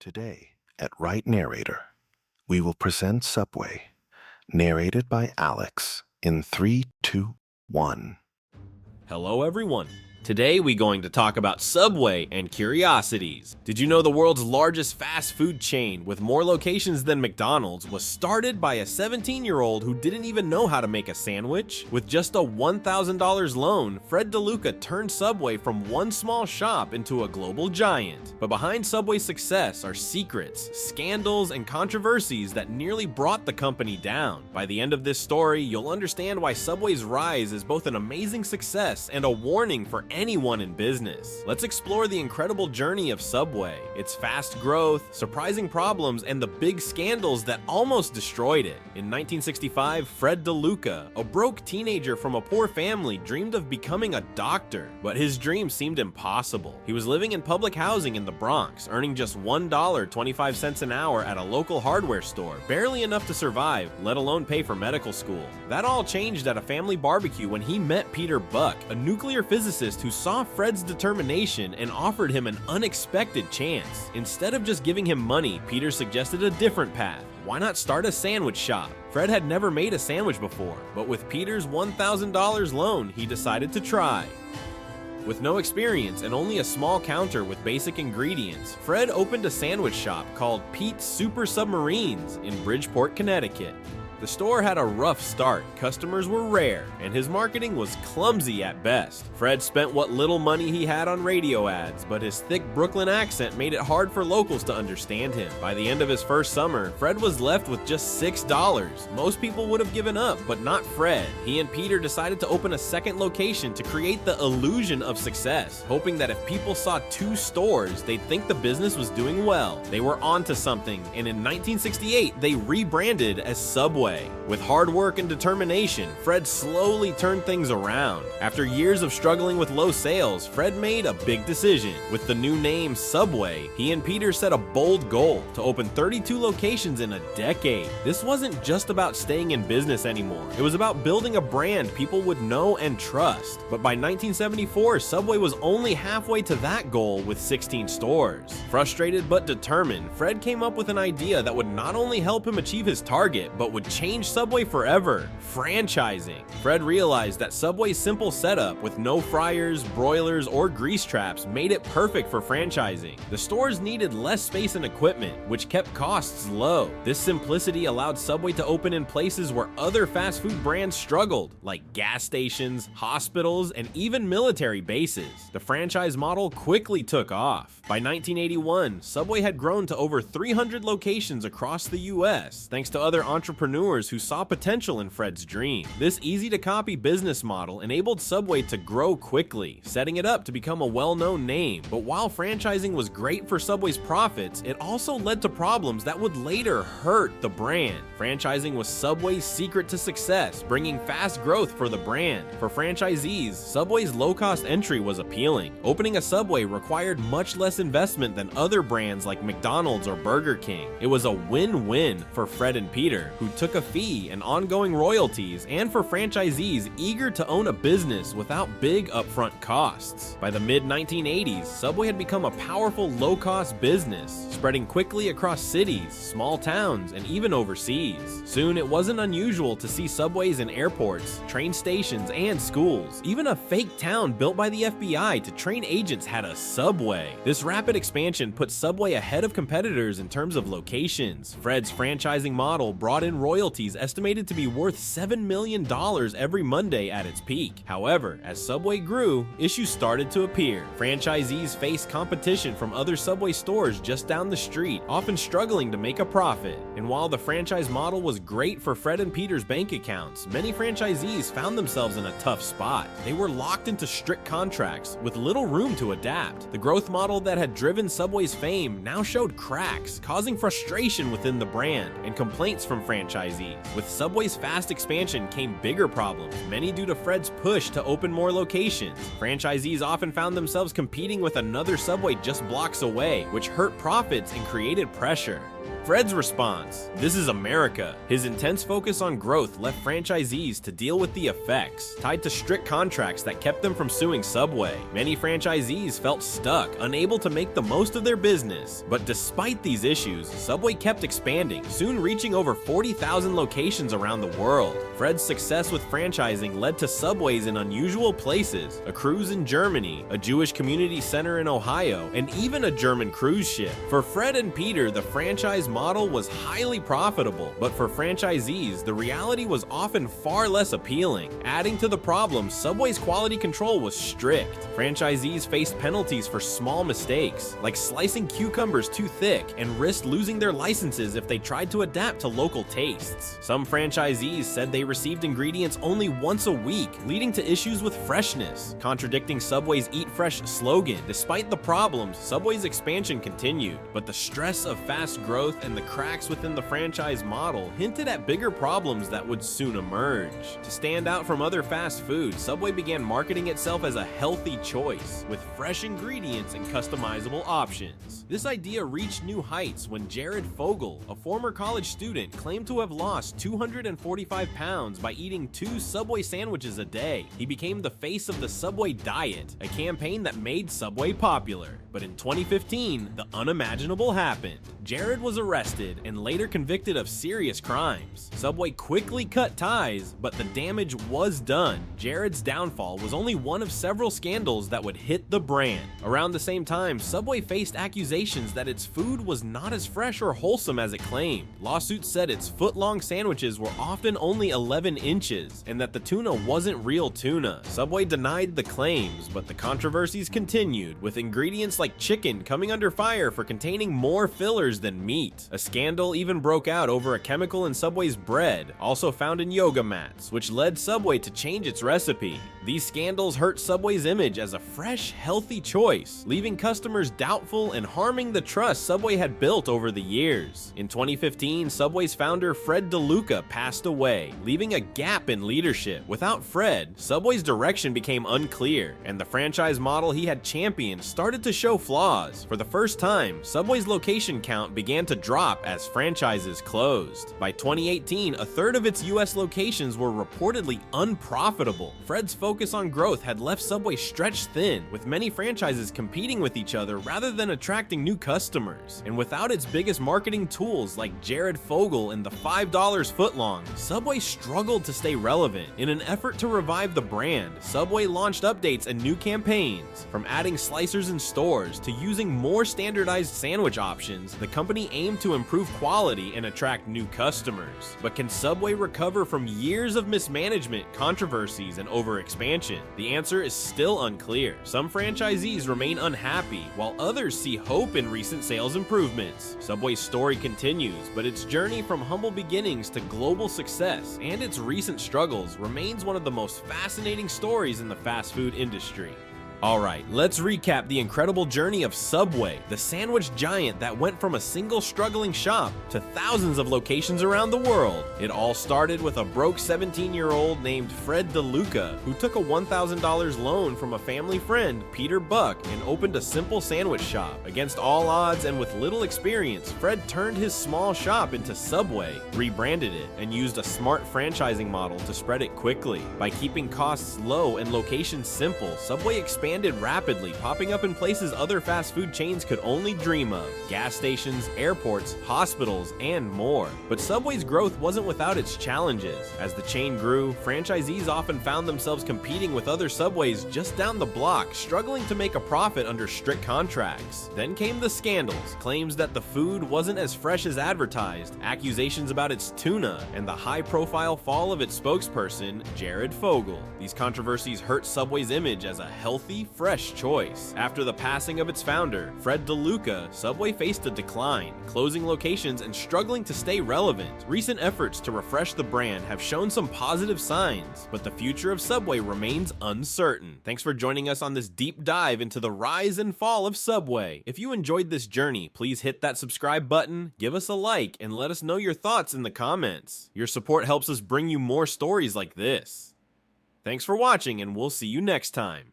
Today, at Right Narrator, we will present Subway, narrated by Alex in 3, 2, 1. Hello everyone. Today we're going to talk about Subway and curiosities. Did you know the world's largest fast food chain with more locations than McDonald's was started by a 17-year-old who didn't even know how to make a sandwich? With just a $1,000 loan, Fred DeLuca turned Subway from one small shop into a global giant. But behind Subway's success are secrets, scandals, and controversies that nearly brought the company down. By the end of this story, you'll understand why Subway's rise is both an amazing success and a warning for anyone in business. Let's explore the incredible journey of Subway, its fast growth, surprising problems, and the big scandals that almost destroyed it. In 1965, Fred DeLuca, a broke teenager from a poor family, dreamed of becoming a doctor, but his dream seemed impossible. He was living in public housing in the Bronx, earning just $1.25 an hour at a local hardware store, barely enough to survive, let alone pay for medical school. That all changed at a family barbecue when he met Peter Buck, a nuclear physicist who saw Fred's determination and offered him an unexpected chance. Instead of just giving him money, Peter suggested a different path. Why not start a sandwich shop? Fred had never made a sandwich before, but with Peter's $1,000 loan, he decided to try. With no experience and only a small counter with basic ingredients, Fred opened a sandwich shop called Pete's Super Submarines in Bridgeport, Connecticut. The store had a rough start, customers were rare, and his marketing was clumsy at best. Fred spent what little money he had on radio ads, but his thick Brooklyn accent made it hard for locals to understand him. By the end of his first summer, Fred was left with just $6. Most people would have given up, but not Fred. He and Peter decided to open a second location to create the illusion of success, hoping that if people saw two stores, they'd think the business was doing well. They were onto something, and in 1968, they rebranded as Subway. With hard work and determination, Fred slowly turned things around. After years of struggling with low sales, Fred made a big decision. With the new name Subway, he and Peter set a bold goal to open 32 locations in a decade. This wasn't just about staying in business anymore. It was about building a brand people would know and trust. But by 1974, Subway was only halfway to that goal with 16 stores. Frustrated but determined, Fred came up with an idea that would not only help him achieve his target, but would change Subway forever: franchising. Fred realized that Subway's simple setup with no fryers, broilers, or grease traps made it perfect for franchising. The stores needed less space and equipment, which kept costs low. This simplicity allowed Subway to open in places where other fast food brands struggled, like gas stations, hospitals, and even military bases. The franchise model quickly took off. By 1981, Subway had grown to over 300 locations across the US, thanks to other entrepreneurs who saw potential in Fred's dream. This easy-to-copy business model enabled Subway to grow quickly, setting it up to become a well-known name. But while franchising was great for Subway's profits, it also led to problems that would later hurt the brand. Franchising was Subway's secret to success, bringing fast growth for the brand. For franchisees, Subway's low-cost entry was appealing. Opening a Subway required much less investment than other brands like McDonald's or Burger King. It was a win-win for Fred and Peter, who took a fee and ongoing royalties, and for franchisees eager to own a business without big upfront costs. By the mid-1980s, Subway had become a powerful low-cost business, spreading quickly across cities, small towns, and even overseas. Soon, it wasn't unusual to see Subways in airports, train stations, and schools. Even a fake town built by the FBI to train agents had a Subway. This rapid expansion put Subway ahead of competitors in terms of locations. Fred's franchising model brought in royalties estimated to be worth $7 million every Monday at its peak. However, as Subway grew, issues started to appear. Franchisees faced competition from other Subway stores just down the street, often struggling to make a profit. And while the franchise model was great for Fred and Peter's bank accounts, many franchisees found themselves in a tough spot. They were locked into strict contracts with little room to adapt. The growth model that had driven Subway's fame now showed cracks, causing frustration within the brand and complaints from franchisees. With Subway's fast expansion came bigger problems, many due to Fred's push to open more locations. Franchisees often found themselves competing with another Subway just blocks away, which hurt profits and created pressure. Fred's response: "This is America." His intense focus on growth left franchisees to deal with the effects, tied to strict contracts that kept them from suing Subway. Many franchisees felt stuck, unable to make the most of their business. But despite these issues, Subway kept expanding, soon reaching over 40,000 locations around the world. Fred's success with franchising led to Subways in unusual places: a cruise in Germany, a Jewish community center in Ohio, and even a German cruise ship. For Fred and Peter, the franchise model was highly profitable, but for franchisees, the reality was often far less appealing. Adding to the problem, Subway's quality control was strict. Franchisees faced penalties for small mistakes, like slicing cucumbers too thick, and risked losing their licenses if they tried to adapt to local tastes. Some franchisees said they received ingredients only once a week, leading to issues with freshness, contradicting Subway's Eat Fresh slogan. Despite the problems, Subway's expansion continued, but the stress of fast growth and the cracks within the franchise model hinted at bigger problems that would soon emerge. To stand out from other fast food, Subway began marketing itself as a healthy choice, with fresh ingredients and customizable options. This idea reached new heights when Jared Fogle, a former college student, claimed to have lost 245 pounds by eating 2 Subway sandwiches a day. He became the face of the Subway diet, a campaign that made Subway popular. But in 2015, the unimaginable happened. Jared was arrested and later convicted of serious crimes. Subway quickly cut ties, but the damage was done. Jared's downfall was only one of several scandals that would hit the brand. Around the same time, Subway faced accusations that its food was not as fresh or wholesome as it claimed. Lawsuits said its foot-long sandwiches were often only 11 inches, and that the tuna wasn't real tuna. Subway denied the claims, but the controversies continued, with ingredients like chicken coming under fire for containing more fillers than meat. A scandal even broke out over a chemical in Subway's bread, also found in yoga mats, which led Subway to change its recipe. These scandals hurt Subway's image as a fresh, healthy choice, leaving customers doubtful and harming the trust Subway had built over the years. In 2015, Subway's founder Fred DeLuca passed away, leaving a gap in leadership. Without Fred, Subway's direction became unclear, and the franchise model he had championed started to show flaws. For the first time, Subway's location count began to drop as franchises closed. By 2018, a third of its US locations were reportedly unprofitable. Fred's focus on growth had left Subway stretched thin, with many franchises competing with each other rather than attracting new customers. And without its biggest marketing tools like Jared Fogle and the $5 footlong, Subway struggled to stay relevant. In an effort to revive the brand, Subway launched updates and new campaigns. From adding slicers in stores to using more standardized sandwich options, the company aimed to improve quality and attract new customers. But can Subway recover from years of mismanagement, controversies, and overexpansion? The answer is still unclear. Some franchisees remain unhappy, while others see hope in recent sales improvements. Subway's story continues, but its journey from humble beginnings to global success and its recent struggles remains one of the most fascinating stories in the fast food industry. Alright, let's recap the incredible journey of Subway, the sandwich giant that went from a single struggling shop to thousands of locations around the world. It all started with a broke 17-year-old named Fred DeLuca, who took a $1,000 loan from a family friend, Peter Buck, and opened a simple sandwich shop. Against all odds and with little experience, Fred turned his small shop into Subway, rebranded it, and used a smart franchising model to spread it quickly. By keeping costs low and locations simple, Subway expanded rapidly, popping up in places other fast food chains could only dream of: gas stations, airports, hospitals, and more. But Subway's growth wasn't without its challenges. As the chain grew, franchisees often found themselves competing with other Subways just down the block, struggling to make a profit under strict contracts. Then came the scandals, claims that the food wasn't as fresh as advertised, accusations about its tuna, and the high-profile fall of its spokesperson, Jared Fogle. These controversies hurt Subway's image as a healthy, fresh choice. After the passing of its founder, Fred DeLuca, Subway faced a decline, closing locations and struggling to stay relevant. Recent efforts to refresh the brand have shown some positive signs, but the future of Subway remains uncertain. Thanks for joining us on this deep dive into the rise and fall of Subway. If you enjoyed this journey, please hit that subscribe button, give us a like, and let us know your thoughts in the comments. Your support helps us bring you more stories like this. Thanks for watching, and we'll see you next time.